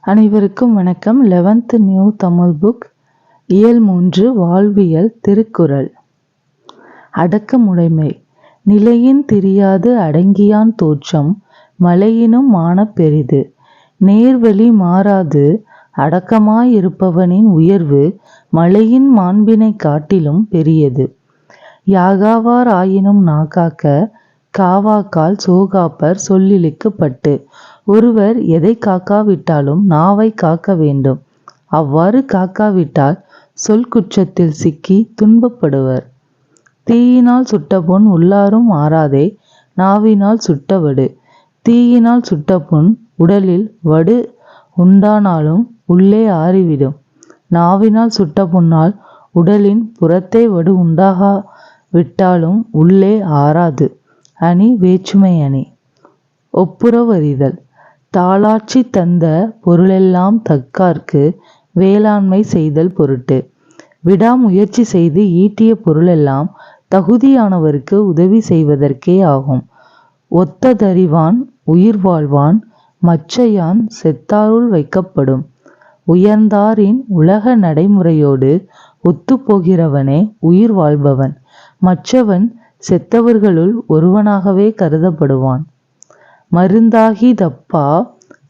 அனைவருக்கும் வணக்கம். 11th new Tamil book, இயல் 3, வாழ்வியல், திருக்குறள். அடக்கமுடைமை. நிலையின் திரியாது அடங்கியான் தோற்றம் மலையினும் மாணப் பெரிது. நேர்வழி மாறாது அடக்கமாயிருப்பவனின் உயர்வு மலையின் மாண்பினைக் காட்டிலும் பெரியது. யாகாவார் ஆயினும் நாகாக்க காவாக்கால் சோகாப்பர் சொல்லிழுக்குப்பட்டு. ஒருவர் எதை காக்காவிட்டாலும் நாவை காக்க வேண்டும். அவ்வாறு காக்காவிட்டால் சொல் குற்றத்தில் சிக்கி துன்பப்படுவர். தீயினால் சுட்டபுண் உள்ளாரும் ஆறாதே நாவினால் சுட்டவடு. தீயினால் சுட்டபுண் உடலில் வடு உண்டானாலும் உள்ளே ஆறிவிடும். நாவினால் சுட்டபுண்ணால் உடலின் புறத்தே வடு உண்டாகாவிட்டாலும் உள்ளே ஆறாது. அணி வேற்றுமை அணி. ஒப்புரவறிதல். தாளாற்றி தந்த பொருளெல்லாம் தக்கார்க்கு வேளாண்மை செய்தல் பொருட்டு. விடாமுயற்சி செய்து ஈட்டிய பொருளெல்லாம் தகுதியானவருக்கு உதவி செய்வதற்கே ஆகும். ஒத்ததறிவான் உயிர் வாழ்வான் மற்றையான் செத்தாருள் வைக்கப்படும். உயர்ந்தாரின் உலக நடைமுறையோடு ஒத்துப்போகிறவனே உயிர் வாழ்பவன். மற்றவன் செத்தவர்களுள் ஒருவனாகவே கருதப்படுவான். மருந்தாகி தப்பா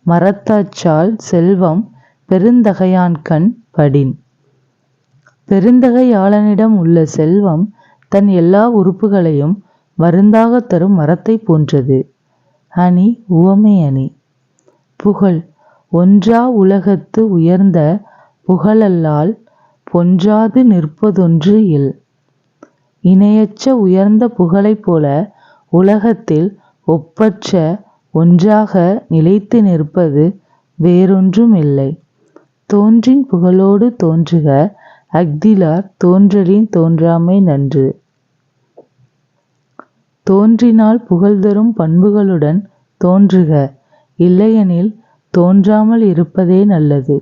மரத்தாற்றால் செல்வம் பெருந்தகையான்கண் படின். பெருந்தகையாளனிடம் உள்ள செல்வம் தன் எல்லா உறுப்புகளையும் மருந்தாக தரும் மரத்தை போன்றது. அணி உவமை அணி. புகழ். ஒன்றா உலகத்து உயர்ந்த புகழல்லால் பொன்றாது நிற்பதொன்று இல். இணையற்ற உயர்ந்த புகழைப் போல உலகத்தில் ஒப்பற்ற ஒன்றாக நிலைத்து நிற்பது வேறொன்றும் இல்லை. தோன்றின் புகழோடு தோன்றுக அஃதிலார் தோன்றலின் தோன்றாமை நன்று. தோன்றினால் புகழ்தரும் பண்புகளுடன் தோன்றுக, இல்லையெனில் தோன்றாமல் இருப்பதே நல்லது.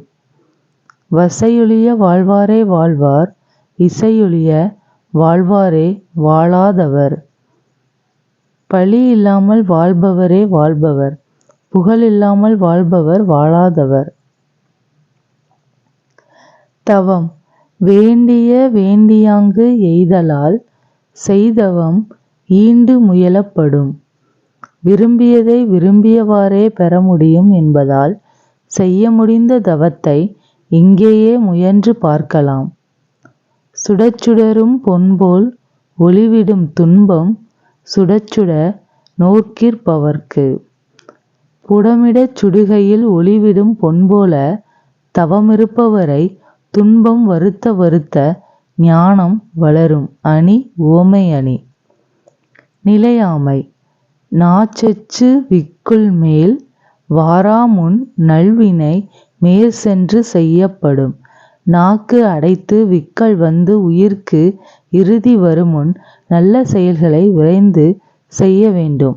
வசையொழிய வாழ்வாரே வாழ்வார், இசையொழிய வாழ்வாரே வாழாதவர். பழி இல்லாமல் வாழ்பவரே வாழ்பவர், புகழ் இல்லாமல் வாழ்பவர் வாழாதவர். தவம். வேண்டிய வேண்டியாங்கு எய்தலால் செய்தவம் ஈண்டு முயலப்படும். விரும்பியதை விரும்பியவாறே பெற முடியும் என்பதால் செய்ய முடிந்த தவத்தை இங்கேயே முயன்று பார்க்கலாம். சுடச்சுடரும் பொன்போல் ஒளிவிடும் துன்பம் சுடச்சுட நோக்கிற்பவர்க்கு. புடமிடச் சுடுகையில் ஒளிவிடும் பொன்போல தவமிருப்பவரை துன்பம் வருத்த வருத்த ஞானம் வளரும். அணி உவமை அணி. நிலையாமை. நாச்செற்று விக்குள் மேல் வாராமுன் நல்வினை மேற் சென்று செய்யப்படும். நாக்கு அடைத்து விக்கல் வந்து உயிர்க்கு இறுதி வருமுன் நல்ல செயல்களை விரைந்து செய்ய வேண்டும்.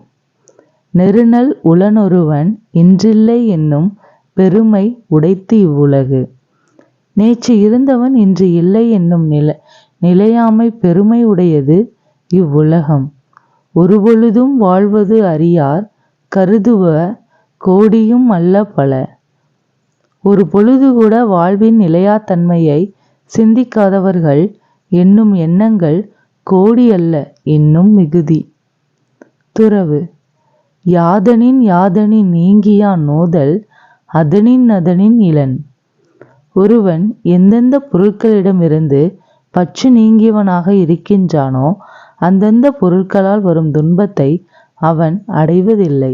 நெருநல் உளனொருவன் இன்றில்லை என்னும் பெருமை உடைத்து இவ்வுலகு. நேற்று இருந்தவன் இன்று இல்லை என்னும் நிலையாமை பெருமை உடையது இவ்வுலகம். ஒருபொழுதும் வாழ்வது அறியார் கருதுவ கோடியும் அல்ல பல. ஒரு பொழுது கூட வாழ்வின் நிலையாத்தன்மையை சிந்திக்காதவர்கள் என்னும் எண்ணங்கள் கோடி அல்ல இன்னும் மிகுதி. துறவு. யாதனின் யாதனின் நீங்கியான் நோதல் அதனின் அதனின் இலன். ஒருவன் எந்தெந்த பொருட்களிடமிருந்து பற்று நீங்கியவனாக இருக்கின்றானோ அந்தந்த பொருட்களால் வரும் துன்பத்தை அவன் அடைவதில்லை.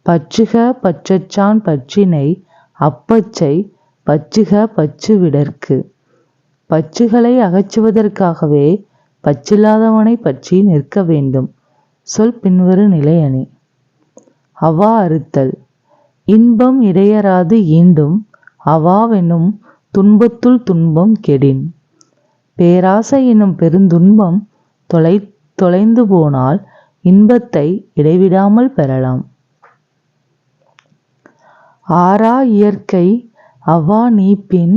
பற்றுக பற்றற்றான் பற்றினை அப்பற்றை பற்றுக பற்று விடற்கு. பற்றுகளை அகற்றுவதற்காகவே பற்றில்லாதவனை பற்றி நிற்க வேண்டும். சொல் பின்வரு நிலை அணி. அவா அறுத்தல். இன்பம் இடையறாது ஈண்டும் அவாவெனும் துன்பத்துள் துன்பம் கெடின். பேராசை எனும் பெருந்துன்பம் தொலைந்து போனால் இன்பத்தை இடைவிடாமல் பெறலாம். ஆறா இயற்கை அவா நீப்பின்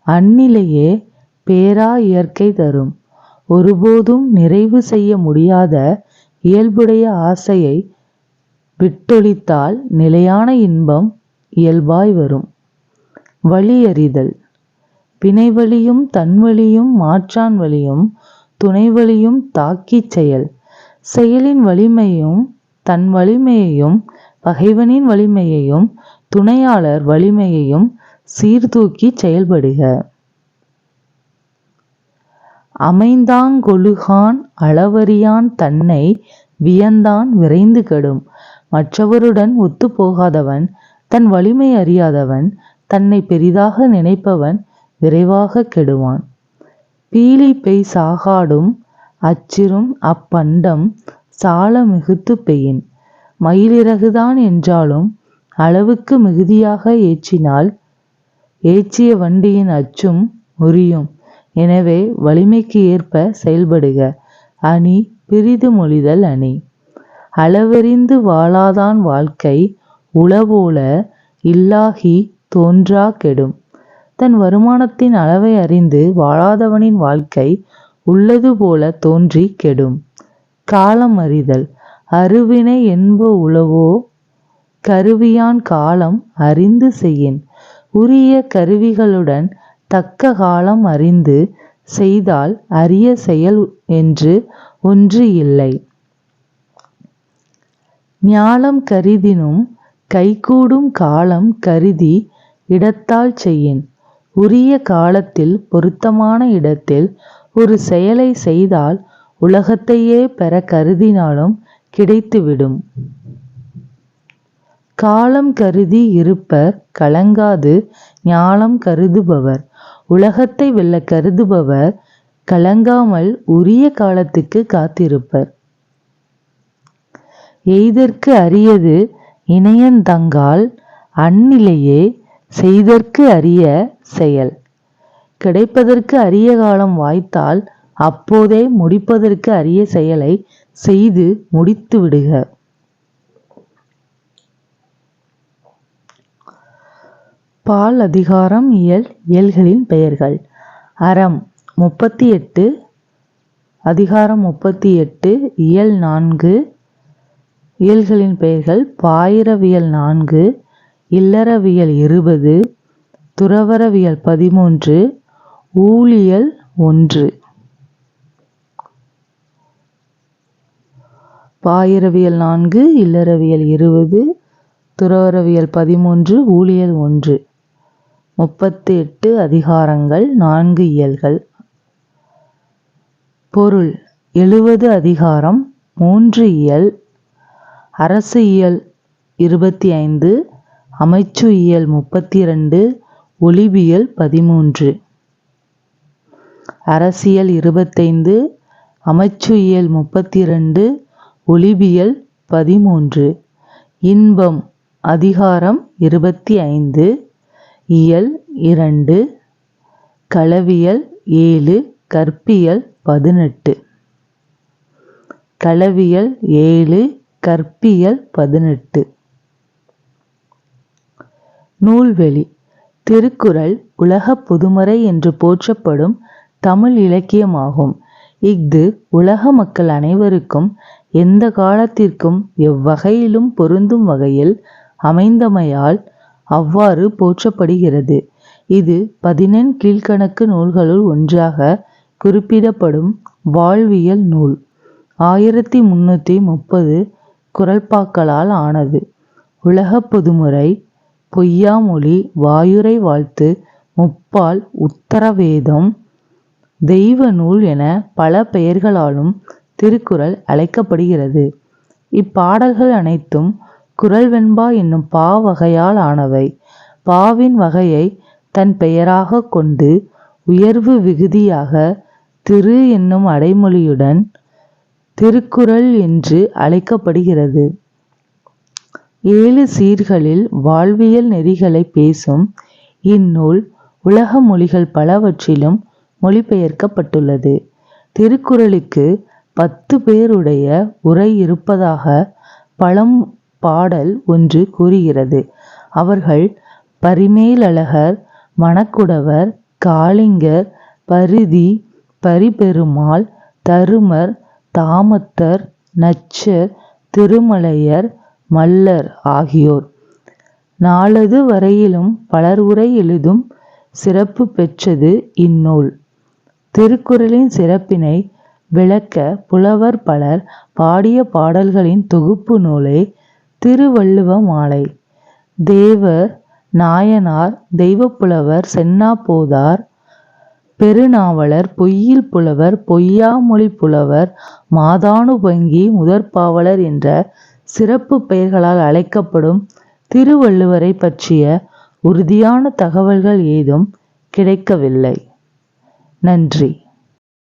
அந்நிலையே பேரா இயற்கை தரும். ஒருபோதும் நிறைவு செய்ய முடியாத இயல்புடைய ஆசையை விட்டொழித்தால் நிலையான இன்பம் இயல்பாய் வரும். வழியறிதல். வினைவழியும் தன்வழியும் மாற்றான் வழியும் துணைவழியும் தாக்கிச் செயல். செயலின் வலிமையும் தன் வலிமையையும் பகைவனின் வலிமையையும் துணையாளர் வலிமையையும் சீர்தூக்கி செயல்படுக. அமைந்தாங்கொழுகான் அளவறியான் தன்னை வியந்தான் விரைந்து கெடும். மற்றவருடன் ஒத்துப்போகாதவன், தன் வலிமை அறியாதவன், தன்னை பெரிதாக நினைப்பவன் விரைவாக கெடுவான். பீலிபெய் சாகாடும் அச்சிறும் அப்பண்டம் சால மிகுத்து பெயின். மயிலிறகுதான் என்றாலும் அளவுக்கு மிகுதியாக ஏற்றினால் ஏற்றிய வண்டியின் அச்சும் முறியும். எனவே வலிமைக்கு ஏற்ப செயல்படுக. அணி பிரிது மொழிதல் அணி. அளவறிந்து வாழாதான் வாழ்க்கை உளபோல இல்லாகி தோன்றா கெடும். தன் வருமானத்தின் அளவை அறிந்து வாழாதவனின் வாழ்க்கை உள்ளது போல தோன்றி கெடும். காலம் அறிதல். அருவினை என்ப உளவோ கருவியான் காலம் அறிந்து செய்யின். உரிய கருவிகளுடன் தக்க காலம் அறிந்து செய்தால் அரிய செயல் என்று ஒன்று இல்லை. ஞாலம் கருதினும் கைகூடும் காலம் கருதி இடத்தால் செய்யின். உரிய காலத்தில் பொருத்தமான இடத்தில் ஒரு செயலை செய்தால் உலகத்தையே பெற கருதினாலும் கிடைத்துவிடும். காலம் கருதி இருப்பர் கலங்காது ஞாலம் கருதுபவர். உலகத்தை வெல்ல கருதுபவர் கலங்காமல் உரிய காலத்துக்கு காத்திருப்பர். எய்தற்கு அரியது இணையந்தங்கால் அந்நிலையே செய்தற்கு அரிய செயல். கிடைப்பதற்கு அரிய காலம் வாய்த்தால் அப்போதே முடிப்பதற்கு அரிய செயலை செய்து முடித்து விடுக. பால் அதிகாரம் இயல். இயல்களின் பெயர்கள். அறம் 38 அதிகாரம் 38 இயல் 4. இயல்களின் பெயர்கள். பாயிரவியல் 4, இல்லறவியல் 20, துறவறவியல் 13, ஊழியல் 1. பாயிரவியல் 4, இல்லறவியல் 20, துறவறவியல் 13, ஊழியல் 1. 38 அதிகாரங்கள், 4 இயல்கள். பொருள் 70 அதிகாரம், 3 இயல். அரசு இயல் 25, அமைச்சு இயல் 32, ஒலிபியல் 13. அரசியல் 25, அமைச்சு இயல் 32, ஒலிபியல் 13. இன்பம் அதிகாரம் 25, இயல் 2, களவியல் 7, கற்பியல் 18. களவியல் 7, கற்பியல் 18. நூல்வெளி. திருக்குறள் உலகப் பொதுமறை என்று போற்றப்படும் தமிழ் இலக்கியமாகும். இஃது உலக மக்கள் அனைவருக்கும் எந்த காலத்திற்கும் எவ்வகையிலும் பொருந்தும் வகையில் அமைந்தமையால் அவ்வாறு போற்றப்படுகிறது. இது 14 கீழ்க்கணக்கு நூல்களுள் ஒன்றாக குறிப்பிடப்படும் வாழ்வியல் நூல். 1330 குறள்பாக்களால் ஆனது. உலகப் பொதுமறை, பொய்யாமொழி, வாயுரை வாழ்த்து, முப்பால், உத்தரவேதம், தெய்வ நூல் என பல பெயர்களாலும் திருக்குறள் அழைக்கப்படுகிறது. இப்பாடல்கள் அனைத்தும் குறள் வெண்பா என்னும் பா வகையால் ஆனவை. பாவின் வகையை தன் பெயராக கொண்டு உயர்வு விகுதியாக திரு என்னும் அடைமொழியுடன் திருக்குறள் என்று அழைக்கப்படுகிறது. 7 சீர்களில் வாழ்வியல் நெறிகளை பேசும் இந்நூல் உலக மொழிகள் பலவற்றிலும் மொழிபெயர்க்கப்பட்டுள்ளது. திருக்குறளுக்கு 10 பேருடைய உரை இருப்பதாக பழம்பாடல் ஒன்று கூறுகிறது. அவர்கள் பரிமேலழகர், மணக்குடவர், காளிங்கர், பரிதி, பரிபெருமாள், தருமர், தாமத்தர், நச்சர், திருமலையர், மல்லர் ஆகியோர். நாளது வரையிலும் பலர் உரை எழுதும் சிறப்பு பெற்றது இந்நூல். திருக்குறளின் சிறப்பினை விளக்க புலவர் பலர் பாடிய பாடல்களின் தொகுப்பு நூலே திருவள்ளுவ மாலை. தேவர் நாயனார், தெய்வப்புலவர் சென்னா போதார், பெருநாவலர், பொய்யில் புலவர், பொய்யாமொழி புலவர், மாதானுபங்கி, முதற்பாவலர் என்ற சிறப்பு பெயர்களால் அழைக்கப்படும் திருவள்ளுவரை பற்றிய உறுதியான தகவல்கள் ஏதும் கிடைக்கவில்லை. நன்றி.